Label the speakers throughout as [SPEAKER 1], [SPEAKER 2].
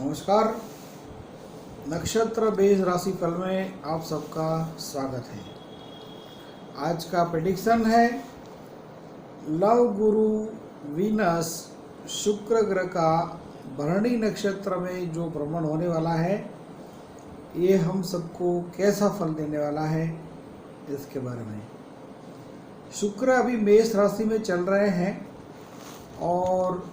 [SPEAKER 1] नमस्कार। नक्षत्र बेस राशिफल में आप सबका स्वागत है। आज का प्रेडिक्शन है लव गुरु वीनस शुक्र ग्रह का भरणी नक्षत्र में जो भ्रमण होने वाला है, ये हम सबको कैसा फल देने वाला है इसके बारे में। शुक्र अभी मेष राशि में चल रहे हैं और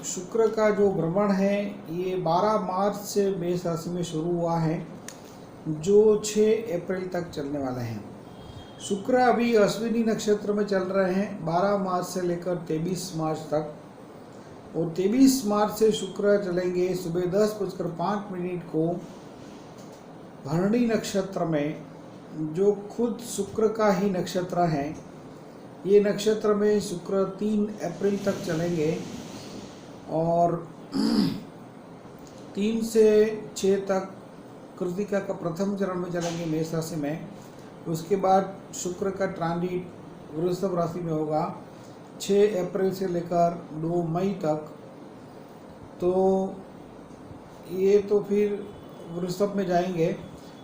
[SPEAKER 1] शुक्र का जो भ्रमण है ये 12 मार्च से मेष राशि में शुरू हुआ है, जो 6 अप्रैल तक चलने वाला है। शुक्र अभी अश्विनी नक्षत्र में चल रहे हैं 12 मार्च से लेकर 23 मार्च तक, और 23 मार्च से शुक्र चलेंगे सुबह 10:05 को भरणी नक्षत्र में, जो खुद शुक्र का ही नक्षत्र है। ये नक्षत्र में शुक्र 3 अप्रैल तक चलेंगे और 3 से 6 तक कृतिका का प्रथम चरण में चलेंगे मेष राशि में। उसके बाद शुक्र का ट्रांजिट वृषभ राशि में होगा 6 अप्रैल से लेकर 2 मई तक। तो ये तो फिर वृषभ में जाएंगे,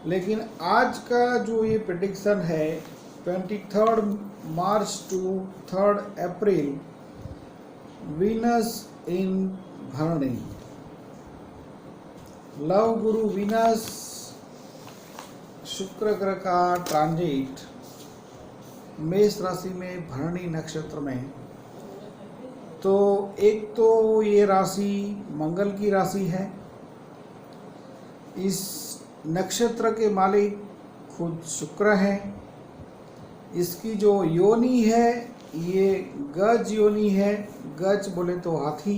[SPEAKER 1] लेकिन आज का जो ये प्रेडिक्शन है 23 मार्च टू 3 अप्रैल वीनस इन भरणी, लव गुरु वीनस शुक्र ग्रह का ट्रांजिट मेष राशि में भरणी नक्षत्र में। तो एक तो ये राशि मंगल की राशि है। इस नक्षत्र के मालिक खुद शुक्र है। इसकी जो योनि है ये गज योनि है। गज बोले तो हाथी,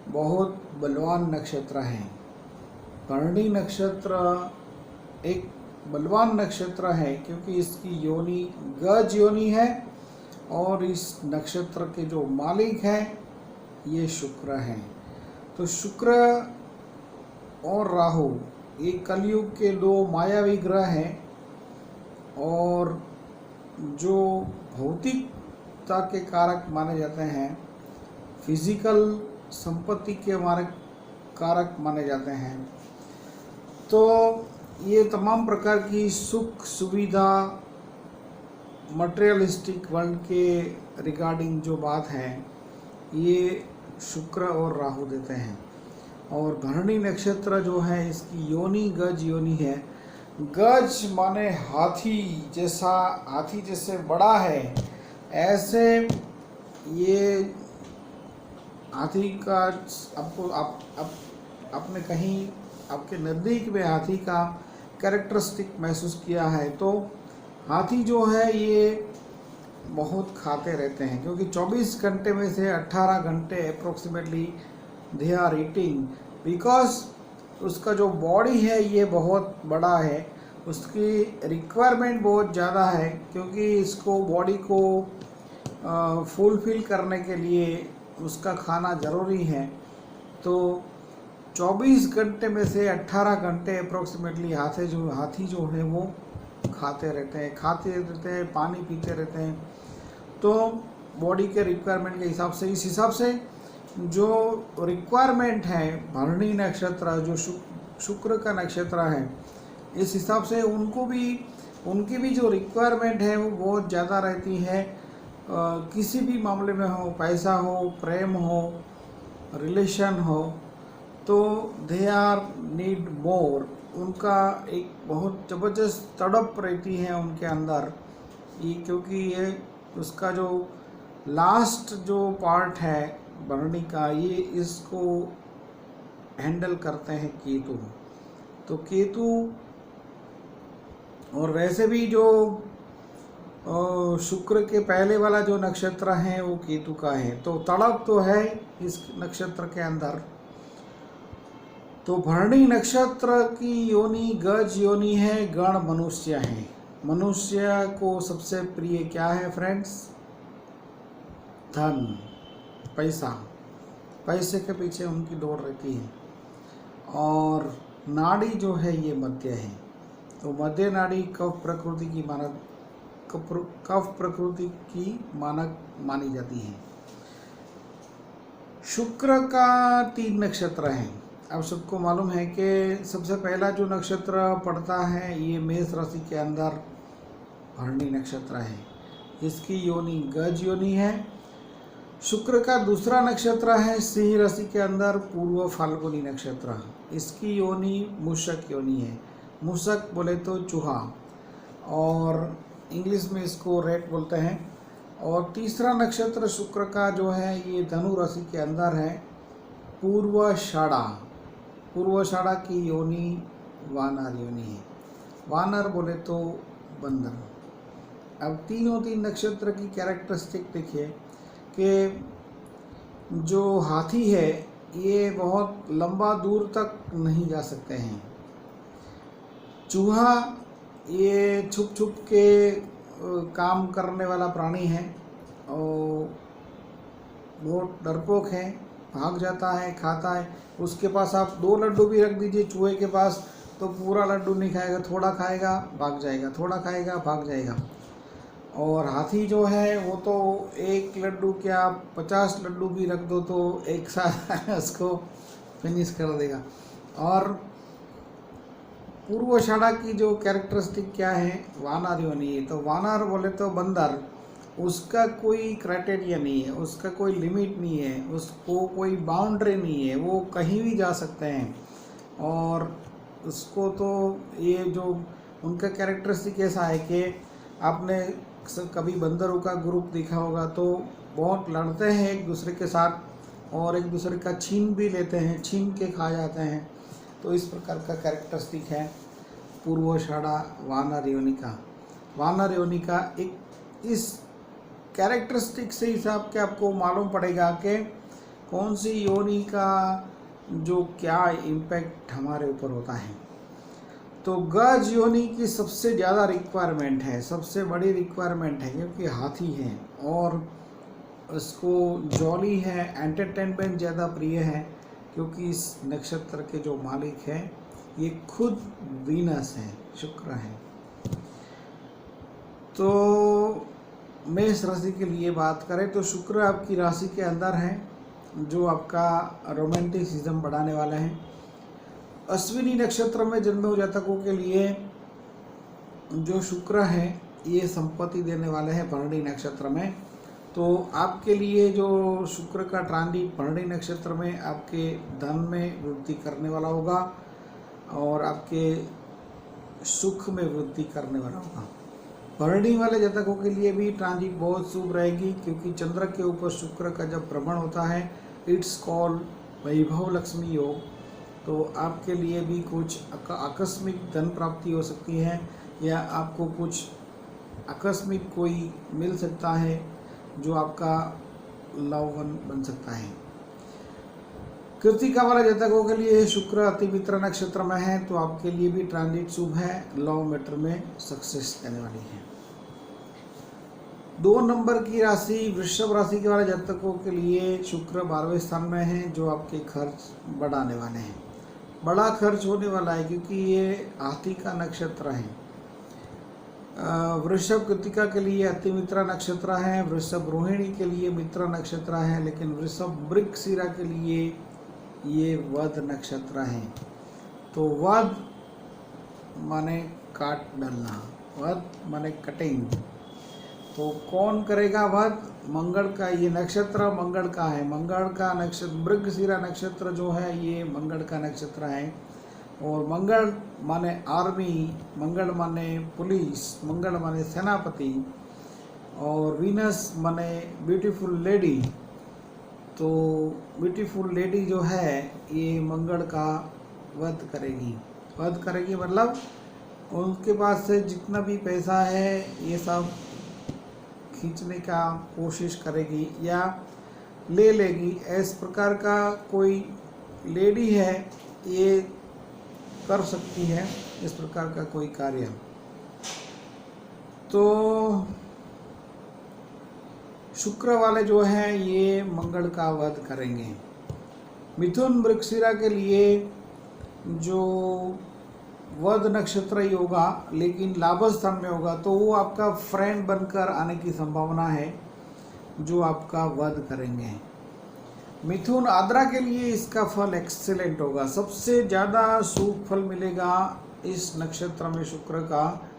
[SPEAKER 1] बहुत बलवान नक्षत्र है। भरणी नक्षत्र एक बलवान नक्षत्र है क्योंकि इसकी योनि गज योनि है, और इस नक्षत्र के जो मालिक है ये शुक्र है। तो शुक्र और राहु ये कलयुग के 2 मायावी ग्रह हैं, और जो भौतिकता के कारक माने जाते हैं, फिजिकल संपत्ति के हमारे कारक माने जाते हैं। तो ये तमाम प्रकार की सुख सुविधा मटेरियलिस्टिक वर्ल्ड के रिगार्डिंग जो बात है ये शुक्र और राहु देते हैं। और भरणी नक्षत्र जो है इसकी योनि गज योनि है। गज माने हाथी जैसा, हाथी जैसे बड़ा है, ऐसे ये हाथी का आपको आपने कहीं आपके नज़दीक में हाथी का कैरेक्टरिस्टिक महसूस किया है। तो हाथी जो है ये बहुत खाते रहते हैं, क्योंकि 24 घंटे में से 18 घंटे approximately they are eating, because उसका जो बॉडी है ये बहुत बड़ा है। उसकी रिक्वायरमेंट बहुत ज़्यादा है, क्योंकि इसको बॉडी को फुलफिल करने के लिए उसका खाना ज़रूरी है। तो 24 घंटे में से 18 घंटे अप्रोक्सीमेटली हाथी जो है वो खाते रहते हैं, पानी पीते रहते हैं। तो बॉडी के रिक्वायरमेंट के हिसाब से, इस हिसाब से जो रिक्वायरमेंट है भरणी नक्षत्र जो शुक्र का नक्षत्र है, इस हिसाब से उनकी भी जो रिक्वायरमेंट है वो बहुत ज़्यादा रहती है। किसी भी मामले में हो, पैसा हो, प्रेम हो, रिलेशन हो, तो दे आर नीड मोर। उनका एक बहुत ज़बरदस्त तड़प रहती है उनके अंदर, ये क्योंकि ये उसका जो लास्ट जो पार्ट है भरणी का, ये इसको हैंडल करते हैं केतु। तो केतु, और वैसे भी जो शुक्र के पहले वाला जो नक्षत्र है वो केतु का है, तो तड़प तो है इस नक्षत्र के अंदर। तो भरणी नक्षत्र की योनि गज योनि है, गण मनुष्य है। मनुष्य को सबसे प्रिय क्या है फ्रेंड्स? धन, पैसा, पैसे के पीछे उनकी दौड़ रहती है। और नाड़ी जो है ये मध्य है। तो मध्य नाड़ी कफ प्रकृति की मानक मानी जाती है। शुक्र का 3 नक्षत्र हैं। अब सबको मालूम है कि सबसे पहला जो नक्षत्र पड़ता है ये मेष राशि के अंदर भरणी नक्षत्र है। इसकी योनि गज योनि है। शुक्र का दूसरा नक्षत्र है सिंह राशि के अंदर पूर्व फाल्गुनी नक्षत्र। इसकी योनि मूषक योनि है। मूषक बोले तो चूहा, और इंग्लिश में इसको रैट बोलते हैं। और तीसरा नक्षत्र शुक्र का जो है ये धनु राशि के अंदर है पूर्वाषाढ़ा। पूर्वाषाढ़ा की योनि वानर योनि है। वानर बोले तो बंदर। अब तीन नक्षत्र की कैरेक्टरिस्टिक देखिए कि जो हाथी है ये बहुत लंबा दूर तक नहीं जा सकते हैं। चूहा ये छुप छुप के काम करने वाला प्राणी है और बहुत डरपोक है, भाग जाता है, खाता है। उसके पास आप 2 लड्डू भी रख दीजिए चूहे के पास तो पूरा लड्डू नहीं खाएगा, थोड़ा खाएगा भाग जाएगा, थोड़ा खाएगा भाग जाएगा। और हाथी जो है वो तो 1 लड्डू क्या 50 लड्डू भी रख दो तो एक साथ उसको फिनिश कर देगा। और पूर्वाषाढ़ा की जो कैरेक्टरिस्टिक क्या है वानर योनि है। तो वानर बोले तो बंदर, उसका कोई क्राइटेरिया नहीं है, उसका कोई लिमिट नहीं है, उसको कोई बाउंड्री नहीं है, वो कहीं भी जा सकते हैं। और उसको तो ये जो उनका कैरेक्टरिस्टिक ऐसा है कि आपने कभी बंदरों का ग्रुप देखा होगा तो बहुत लड़ते हैं एक दूसरे के साथ और एक दूसरे का छीन भी लेते हैं, छीन के खा जाते हैं। तो इस प्रकार का कैरेक्टरिस्टिक है पूर्वाषाढ़ा वानर योनि का। वानर योनि का एक इस कैरेक्टरिस्टिक से हिसाब के आपको मालूम पड़ेगा कि कौन सी योनि का जो क्या इम्पैक्ट हमारे ऊपर होता है। तो गज योनि की सबसे ज़्यादा रिक्वायरमेंट है, सबसे बड़ी रिक्वायरमेंट है, क्योंकि हाथी है और उसको जॉली है, एंटरटेनमेंट ज़्यादा प्रिय है। क्योंकि इस नक्षत्र के जो मालिक हैं ये खुद वीनस है, शुक्र है। तो मेष राशि के लिए बात करें तो शुक्र आपकी राशि के अंदर है जो आपका रोमांटिसिज्म बढ़ाने वाला है। अश्विनी नक्षत्र में जन्मे हुए जातकों के लिए जो शुक्र है ये संपत्ति देने वाले हैं भरणी नक्षत्र में। तो आपके लिए जो शुक्र का ट्रांजिट भरणी नक्षत्र में आपके धन में वृद्धि करने वाला होगा और आपके सुख में वृद्धि करने वाला होगा। भरणी वाले जातकों के लिए भी ट्रांजिट बहुत शुभ रहेगी, क्योंकि चंद्र के ऊपर शुक्र का जब भ्रमण होता है इट्स कॉल्ड वैभव लक्ष्मी योग। तो आपके लिए भी कुछ आकस्मिक धन प्राप्ति हो सकती है या आपको कुछ आकस्मिक कोई मिल सकता है जो आपका लाभवान बन सकता है। कृतिका वाले जातकों के लिए शुक्र अति मित्र नक्षत्र में है तो आपके लिए भी ट्रांजिट शुभ है, लव मैटर में सक्सेस देने वाली है। 2 नंबर की राशि वृषभ राशि के वाले जातकों के लिए शुक्र 12वें स्थान में है जो आपके खर्च बढ़ाने वाले हैं। बड़ा खर्च होने वाला है क्योंकि ये हाथी का नक्षत्र है। वृषभ कृतिका के लिए अति मित्र नक्षत्र है, वृषभ रोहिणी के लिए मित्र नक्षत्र है, लेकिन वृषभ मृगशिरा के लिए ये वध नक्षत्र है। तो वध माने काट डालना, वध माने कटिंग। तो कौन करेगा वध? मंगल का ये नक्षत्र मंगल का है। मंगल का नक्षत्र मृगशिरा नक्षत्र जो है ये मंगल का नक्षत्र है। और मंगल माने आर्मी, मंगल माने पुलिस, मंगल माने सेनापति और वीनस माने ब्यूटीफुल लेडी। तो ब्यूटीफुल लेडी जो है ये मंगल का वध करेगी। वध करेगी मतलब उनके पास से जितना भी पैसा है ये सब खींचने का कोशिश करेगी या ले लेगी। इस प्रकार का कोई लेडी है ये कर सकती है इस प्रकार का कोई कार्य। तो शुक्र वाले जो हैं ये मंगल का वध करेंगे। मिथुन मृगशिरा के लिए जो वध नक्षत्र ही होगा लेकिन लाभ स्थान में होगा तो वो आपका फ्रेंड बनकर आने की संभावना है जो आपका वध करेंगे। मिथुन आद्रा के लिए इसका फल एक्सेलेंट होगा। सबसे ज़्यादा शुभ फल मिलेगा इस नक्षत्र में शुक्र का,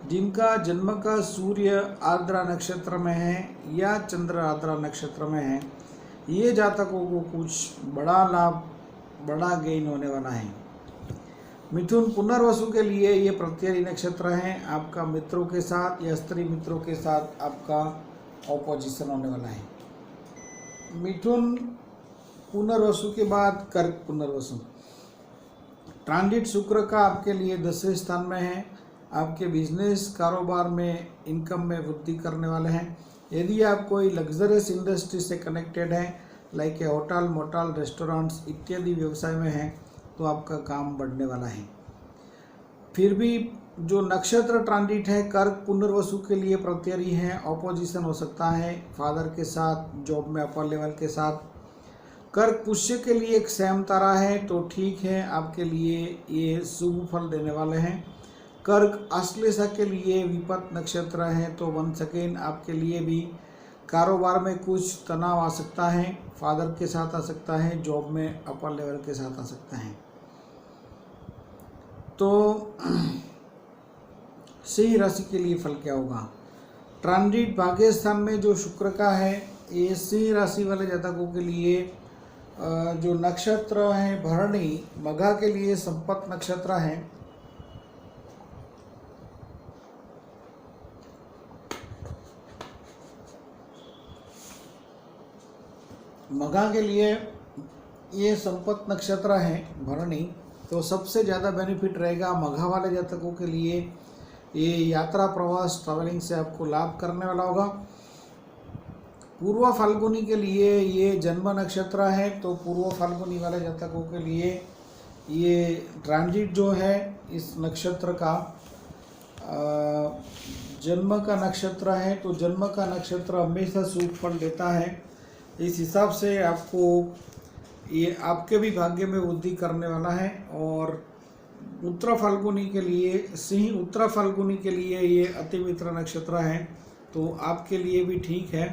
[SPEAKER 1] जिनका जन्म का सूर्य आर्द्रा नक्षत्र में है या चंद्र आर्द्रा नक्षत्र में है। ये जातकों को कुछ बड़ा लाभ, बड़ा गेन होने वाला है। मिथुन पुनर्वसु के लिए ये प्रत्ययी नक्षत्र है। आपका मित्रों के साथ या स्त्री मित्रों के साथ आपका ऑपोजिशन होने वाला है। मिथुन पुनर्वसु के बाद कर्क पुनर्वसु। ट्रांजिट शुक्र का आपके लिए 10वें स्थान में है। आपके बिजनेस कारोबार में इनकम में वृद्धि करने वाले हैं। यदि आप कोई लग्जरियस इंडस्ट्री से कनेक्टेड हैं, लाइक होटल मोटल रेस्टोरेंट्स इत्यादि व्यवसाय में हैं, तो आपका काम बढ़ने वाला है। फिर भी जो नक्षत्र ट्रांजिट है कर्क पुनर्वसु के लिए प्रत्ययी है। ऑपोजिशन हो सकता है फादर के साथ, जॉब में अपर लेवल के साथ। कर्क पुष्य के लिए एक सैम तारा है, तो ठीक है, आपके लिए ये शुभ फल देने वाले हैं। कर्क आश्लेषा के लिए विपत नक्षत्र है, तो वंस अगेन आपके लिए भी कारोबार में कुछ तनाव आ सकता है। फादर के साथ आ सकता है, जॉब में अपर लेवल के साथ आ सकता है। तो सिंह राशि के लिए फल क्या होगा? ट्रांजिट भाग्य स्थान में जो शुक्र का है, ये सिंह राशि वाले जातकों के लिए जो नक्षत्र है भरणी, मघा के लिए संपत नक्षत्र है। मघा के लिए ये संपत नक्षत्र है भरणी, तो सबसे ज़्यादा बेनिफिट रहेगा मघा वाले जातकों के लिए। ये यात्रा प्रवास ट्रैवलिंग से आपको लाभ करने वाला होगा। पूर्व फाल्गुनी के लिए ये जन्म नक्षत्र है, तो पूर्व फाल्गुनी वाले जातकों के लिए ये ट्रांजिट जो है इस नक्षत्र का जन्म का नक्षत्र है, तो जन्म का नक्षत्र हमेशा शुभ फल देता है। इस हिसाब से आपको ये आपके भी भाग्य में वृद्धि करने वाला है। और उत्तर फाल्गुनी के लिए सिंह उत्तर फाल्गुनी के लिए ये अतिमित्र नक्षत्र है, तो आपके लिए भी ठीक है।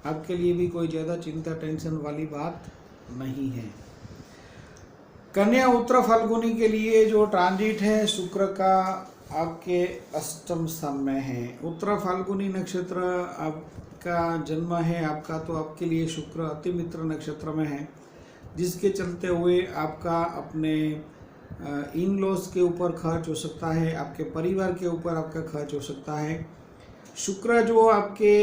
[SPEAKER 1] आपके लिए भी कोई ज़्यादा चिंता टेंशन वाली बात नहीं है। कन्या उत्तर फाल्गुनी के लिए जो ट्रांजिट है शुक्र का आपके अष्टम स्थान में है। उत्तर फाल्गुनी नक्षत्र आपका जन्म है आपका, तो आपके लिए शुक्र अतिमित्र नक्षत्र में है, जिसके चलते हुए आपका अपने इन लॉस के ऊपर खर्च हो सकता है, आपके परिवार के ऊपर आपका खर्च हो सकता है। शुक्र जो आपके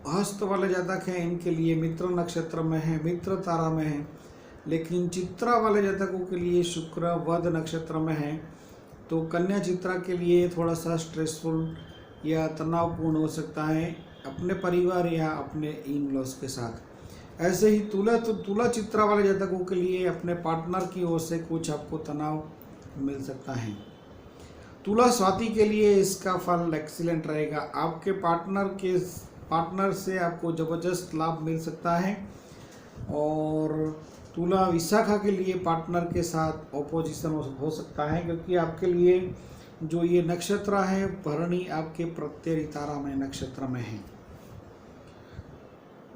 [SPEAKER 1] हस्त वाले जातक हैं, इनके लिए मित्र नक्षत्र में है, मित्र तारा में है। लेकिन चित्रा वाले जातकों के लिए शुक्र वध नक्षत्र में है, तो कन्या चित्रा के लिए थोड़ा सा स्ट्रेसफुल या तनावपूर्ण हो सकता है अपने परिवार या अपने इन लॉस के साथ। ऐसे ही तुला चित्रा वाले जातकों के लिए अपने पार्टनर की ओर से कुछ आपको तनाव मिल सकता है। तुला स्वाति के लिए इसका फल एक्सीलेंट रहेगा। आपके पार्टनर से आपको ज़बरदस्त लाभ मिल सकता है। और तुला विशाखा के लिए पार्टनर के साथ ऑपोजिशन हो सकता है, क्योंकि आपके लिए जो ये नक्षत्र है भरणी आपके प्रत्यय तारा में नक्षत्र में है।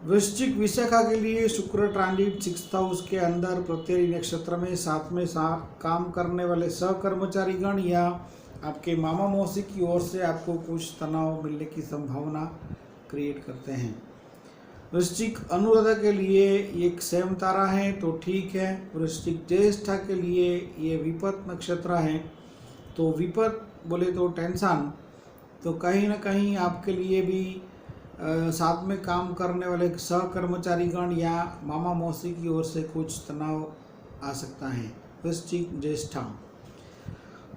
[SPEAKER 1] वृश्चिक विशाखा के लिए शुक्र ट्रांजिट 6th हाउस के अंदर प्रत्यय नक्षत्र में साथ में साथ काम करने वाले सहकर्मचारी गण या आपके मामा मौसी की ओर से आपको कुछ तनाव मिलने की संभावना क्रिएट करते हैं। वृश्चिक अनुराधा के लिए एक सेम तारा है, तो ठीक है। वृश्चिक ज्येष्ठा के लिए ये विपत नक्षत्र है, तो विपत बोले तो टेंशन, तो कहीं ना कहीं आपके लिए भी साथ में काम करने वाले सहकर्मचारी गण या मामा मौसी की ओर से कुछ तनाव आ सकता है। वृश्चिक ज्येष्ठा।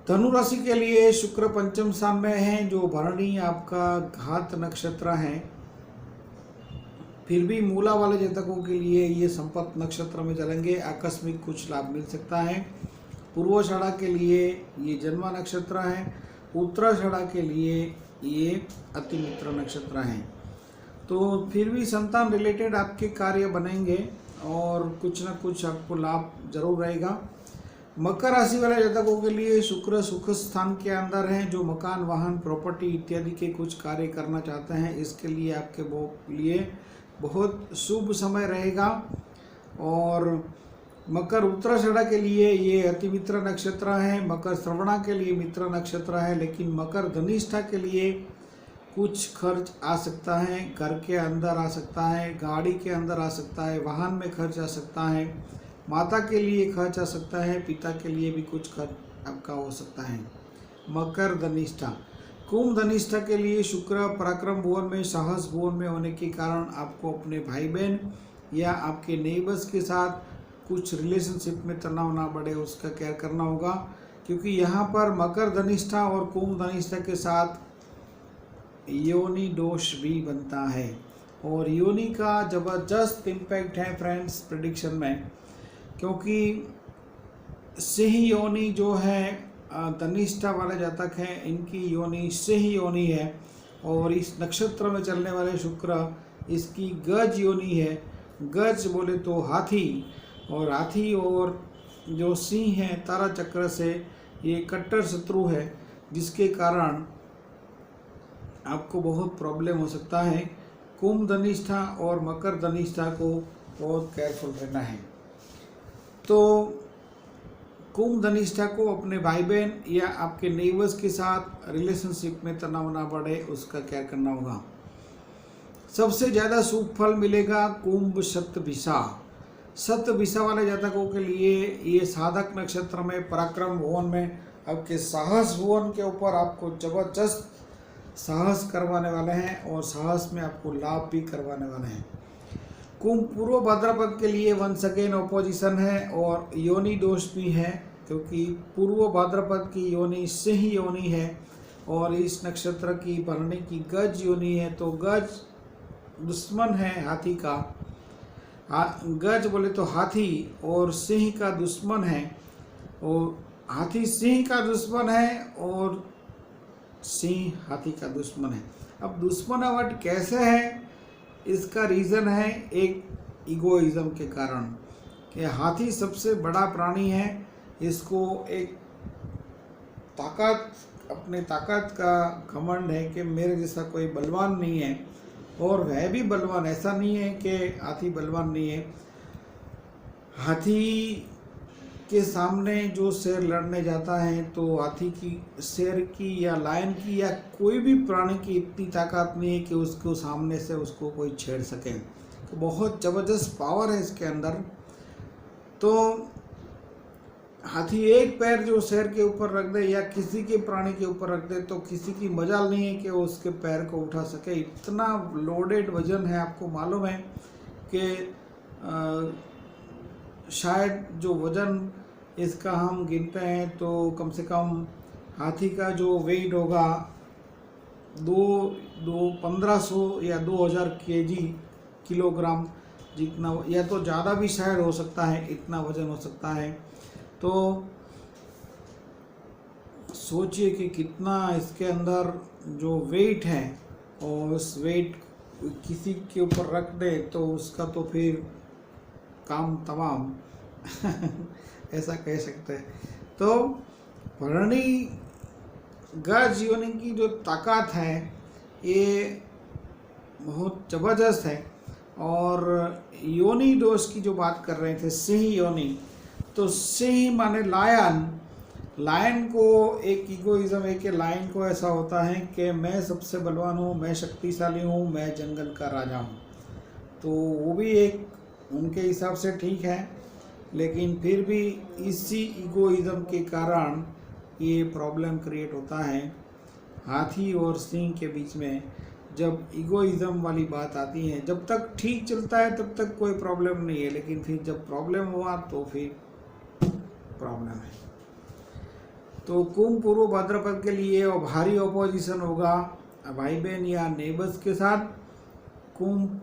[SPEAKER 1] धनु राशि के लिए शुक्र पंचम स्थान में है, जो भरणी आपका घात नक्षत्र है। फिर भी मूला वाले जातकों के लिए ये संपत नक्षत्र में चलेंगे, आकस्मिक कुछ लाभ मिल सकता है। पूर्वाषाढ़ा के लिए ये जन्मा नक्षत्र है, उत्तराषाढ़ा के लिए ये अतिमित्र नक्षत्र हैं। तो फिर भी संतान रिलेटेड आपके कार्य बनेंगे और कुछ ना कुछ आपको लाभ जरूर रहेगा। मकर राशि वाले जातकों के लिए शुक्र सुख स्थान के अंदर है, जो मकान वाहन प्रॉपर्टी इत्यादि के कुछ कार्य करना चाहते हैं, इसके लिए आपके लिए बहुत शुभ समय रहेगा। और मकर उत्तराषाढ़ा के लिए ये अति मित्र नक्षत्र है, मकर श्रवणा के लिए मित्र नक्षत्र है, लेकिन मकर धनिष्ठा के लिए कुछ खर्च आ सकता है, घर के अंदर आ सकता है, गाड़ी के अंदर आ सकता है, वाहन में खर्च आ सकता है, माता के लिए खर्च आ सकता है, पिता के लिए भी कुछ खर्च आपका हो सकता है। मकर धनिष्ठा। कुंभ धनिष्ठा के लिए शुक्र पराक्रम भुवन में, साहस भुवन में होने के कारण आपको अपने भाई बहन या आपके नेबर्स के साथ कुछ रिलेशनशिप में तनाव ना बढ़े उसका केयर करना होगा, क्योंकि यहाँ पर मकर धनिष्ठा और कुंभ धनिष्ठा के साथ योनि दोष भी बनता है और योनि का ज़बरदस्त इम्पैक्ट है फ्रेंड्स प्रेडिक्शन में, क्योंकि सिंह योनि जो है धनिष्ठा वाले जातक हैं, इनकी योनि सिंह योनि है और इस नक्षत्र में चलने वाले शुक्र इसकी गज योनि है। गज बोले तो हाथी, और हाथी और जो सिंह है तारा चक्र से ये कट्टर शत्रु है, जिसके कारण आपको बहुत प्रॉब्लम हो सकता है। कुंभ धनिष्ठा और मकर धनिष्ठा को बहुत केयरफुल रहना है। तो कुंभ धनिष्ठा को अपने भाई बहन या आपके नेबर्स के साथ रिलेशनशिप में तनाव ना बढ़े उसका केयर करना होगा। सबसे ज़्यादा शुभ फल मिलेगा कुंभ शतभिषा। शतभिषा वाले जातकों के लिए ये साधक नक्षत्र में पराक्रम भुवन में आपके साहस भुवन के ऊपर आपको जबरदस्त साहस करवाने वाले हैं और साहस में आपको लाभ भी करवाने वाले हैं। कुंभ पूर्व भाद्रपद के लिए वंस अगेन ऑपोजिशन है और योनि दोष भी है, क्योंकि पूर्व भाद्रपद की योनि सिंह योनि है और इस नक्षत्र की भरणी की गज योनि है, तो गज दुश्मन है हाथी का। गज बोले तो हाथी और सिंह का दुश्मन है, और हाथी सिंह का दुश्मन है और सिंह हाथी का दुश्मन है। अब दुश्मनावट कैसे है, इसका रीज़न है एक इगोइज्म के कारण कि हाथी सबसे बड़ा प्राणी है, इसको एक ताकत अपने ताकत का घमंड है कि मेरे जैसा कोई बलवान नहीं है, और वह भी बलवान, ऐसा नहीं है कि हाथी बलवान नहीं है। हाथी के सामने जो शेर लड़ने जाता है तो हाथी की, शेर की या लायन की या कोई भी प्राणी की इतनी ताकत नहीं है कि उसको सामने से उसको कोई छेड़ सके। तो बहुत ज़बरदस्त पावर है इसके अंदर। तो हाथी एक पैर जो शेर के ऊपर रख दे या किसी के प्राणी के ऊपर रख दे तो किसी की मजाल नहीं है कि वो उसके पैर को उठा सके। इतना लोडेड वजन है। आपको मालूम है कि शायद जो वजन इसका हम गिनते हैं तो कम से कम हाथी का जो वेट होगा 1500 या 2000 केजी किलोग्राम जितना, या तो ज़्यादा भी शायद हो सकता है, इतना वजन हो सकता है। तो सोचिए कि कितना इसके अंदर जो वेट है, और उस वेट किसी के ऊपर रख दे तो उसका तो फिर काम तमाम ऐसा कह सकते हैं। तो भरणी गज योनि की जो ताकत है ये बहुत ज़बरदस्त है। और योनि दोष की जो बात कर रहे थे, सिंह योनि, तो सिंह माने लायन। लायन को एक इगोइज्म है कि लायन को ऐसा होता है कि मैं सबसे बलवान हूँ, मैं शक्तिशाली हूँ, मैं जंगल का राजा हूँ। तो वो भी एक उनके हिसाब से ठीक है, लेकिन फिर भी इसी इगोइज्म के कारण ये प्रॉब्लम क्रिएट होता है हाथी और सिंह के बीच में। जब इगोइज्म वाली बात आती है, जब तक ठीक चलता है तब तक कोई प्रॉब्लम नहीं है, लेकिन फिर जब प्रॉब्लम हुआ तो फिर प्रॉब्लम है। तो कुंभ पूर्व भाद्रपद के लिए और भारी ऑपोजिशन होगा भाई बहन या नेबर्स के साथ। कुंभ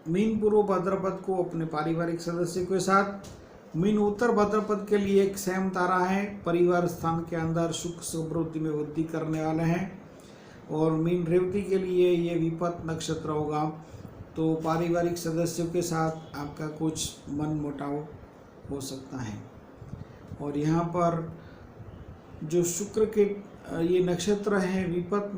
[SPEAKER 1] मीन पूर्व भाद्रपद को अपने पारिवारिक सदस्य के साथ। मीन उत्तर भाद्रपद के लिए एक सेम तारा है, परिवार स्थान के अंदर सुख समृद्धि में वृद्धि करने वाले हैं। और मीन रेवती के लिए ये विपत नक्षत्र होगा, तो पारिवारिक सदस्यों के साथ आपका कुछ मन मुटाव हो सकता है। और यहाँ पर जो शुक्र के ये नक्षत्र हैं विपत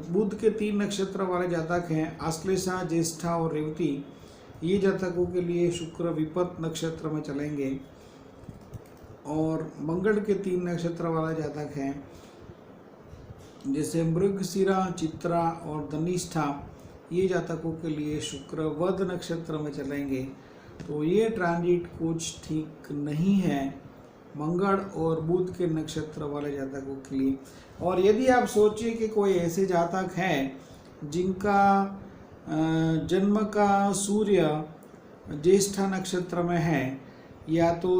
[SPEAKER 1] बुध के 3 नक्षत्र वाले जातक हैं, आश्लेषा, ज्येष्ठा और रेवती। ये जातकों के लिए शुक्र विपत नक्षत्र में चलेंगे। और मंगल के 3 नक्षत्र वाला जातक हैं जैसे मृगशिरा, चित्रा और धनिष्ठा, ये जातकों के लिए शुक्र वध नक्षत्र में चलेंगे। तो ये ट्रांजिट कुछ ठीक नहीं है मंगल और बुध के नक्षत्र वाले जातकों के लिए। और यदि आप सोचिए कि कोई ऐसे जातक हैं जिनका जन्म का सूर्य ज्येष्ठा नक्षत्र में है या तो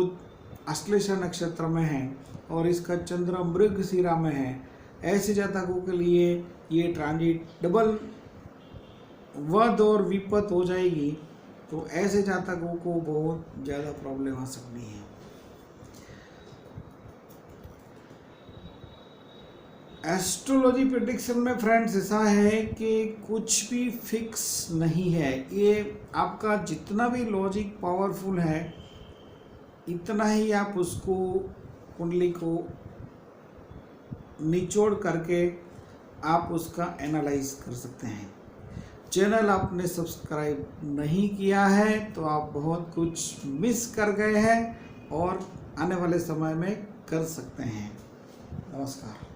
[SPEAKER 1] अश्लेषा नक्षत्र में है और इसका चंद्र मृगशिरा में है, ऐसे जातकों के लिए ये ट्रांजिट डबल वध और विपत हो जाएगी। तो ऐसे जातकों को बहुत ज़्यादा प्रॉब्लम आ सकती है। एस्ट्रोलॉजी प्रेडिक्शन में फ्रेंड्स ऐसा है कि कुछ भी फिक्स नहीं है। ये आपका जितना भी लॉजिक पावरफुल है इतना ही आप उसको कुंडली को निचोड़ करके आप उसका एनालाइज कर सकते हैं। चैनल आपने सब्सक्राइब नहीं किया है तो आप बहुत कुछ मिस कर गए हैं और आने वाले समय में कर सकते हैं। नमस्कार।